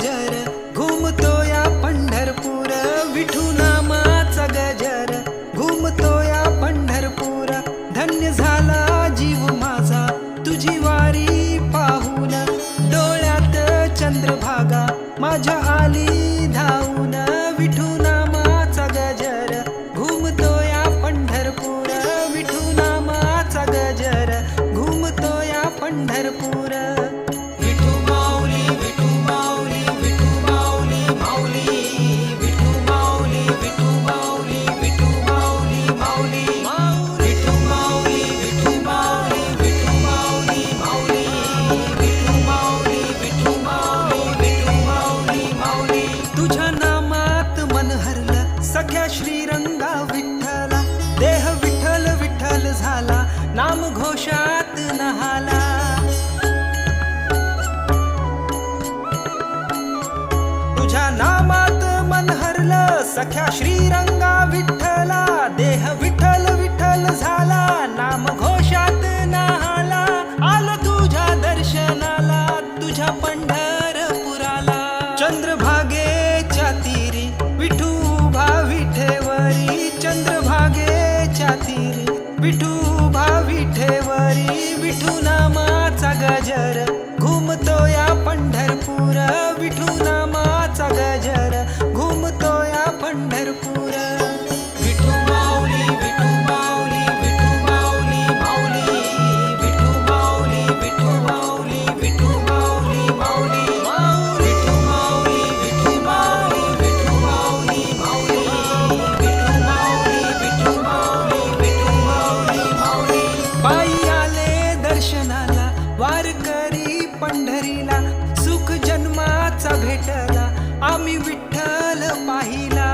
गजर घुमतो या पंढरपूर, विठू नामाचा गजर घुमतो या पंढरपूर. धन्य झाला जीव माझा तुझी वारी पाहून, डोळ्यात चंद्रभागा माझ्या आली धावून. विठू नामाचा गजर घुमतो या पंढरपूर, विठू नामाचा गजर घुमतो या पंढरपूर. विठू माऊली, विठू माऊली, विठू माऊली, माऊली, विठू माऊली, विठू माऊली, विठू माऊली, माऊली, विठू माऊली, विठू माऊली, विठू माऊली, माऊली, विठू माऊली, विठू माऊली, विठू माऊली, माऊली. तुझ्या नामात मन हरलं सख्या श्रीरंगा विठ्ठला, देह विठ्ठल विठ्ठल झाला, नाम घोषात नहाला. तुझ्या नामात मन हरलं सख्या श्रीरंगा विठ्ठला, देह विठ्ठल विठ्ठल झाला, नाम घोषात नहाला. आलो तुझ्या दर्शनाला तुझ्या पंढरपुराला, चंद्रभागेच्या तीरी विठूभा विठेवरी, चंद्रभागेच्या तीरी विठूभा विठेवरी. विठू नामाचा गजर घुमतो या पंढरपूर, विठू नामाचा गजर घुमतो या पंढरपूर. विठू माऊली, विठू माऊली, विठू माऊली, माऊली, विठू माऊली, विठू माऊली, विठू माऊली, माऊली, विठू माऊली, विठू माऊली, विठू माऊली, माऊली, विठू माऊली, विठू माऊली, विठू माऊली, माऊली. पायी आले दर्शनाला वारकरी पंढरीला, सुख जन्माचा भेटला आम्ही विठ्ठल पाहिला.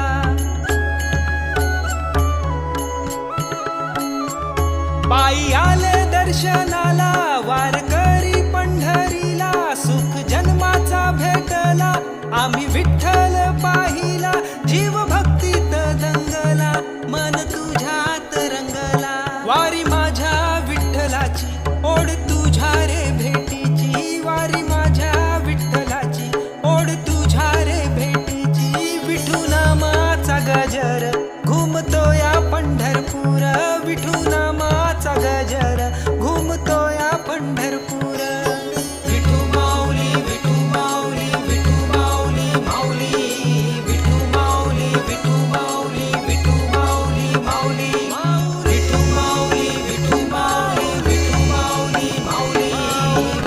पायी आले दर्शनाला वारकरी पंढरीला, सुख जन्माचा भेटला आम्ही विठ्ठल पाहिला. जीव भक्तीत दंगला मन तुझ्यात रंगला, वारी माझ्या विठ्ठलाची ओढ तुझ्या रे भेटीची, वारी माझ्या विठ्ठलाची ओढ तुझ्या रे भेटीची. विठू नामाचा गजर घुमतो या पंढरपूर, विठू नामाचा गजर घुमतो या पंढरपूर. विठू माऊली, विठू माऊली, विठू माऊली, माऊली, विठू माऊली, विठू माऊली, विठू माऊली, माऊली, विठू माऊली, विठू माऊली, विठू माऊली, माऊली,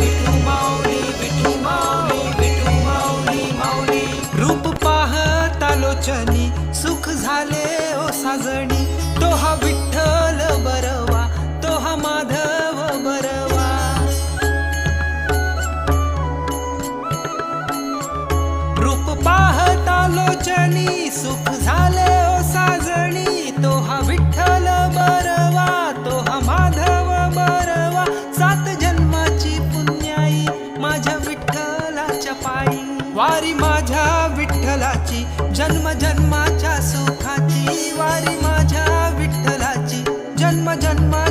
विठू माऊली, विठू माऊली, विठू माऊली, माऊली. रूप पाहता लोचनी सुख झाले ओ साजणी, तो हा विठ्ठल बरवा, तो हा माधव बरवा. रूप पाहता लोचनी सुख झाले ओ साजणी, तो हा विठ्ठल बरवा, तो हा माधव बरवा. 7 जन्माची पुण्याई माझ्या विठ्ठलाच्या पायी, वारी माझ्या विठ्ठलाची जन्म जन्माच्या सुखाची, वारी माझ्या विठ्ठलाची जन्म जन्मा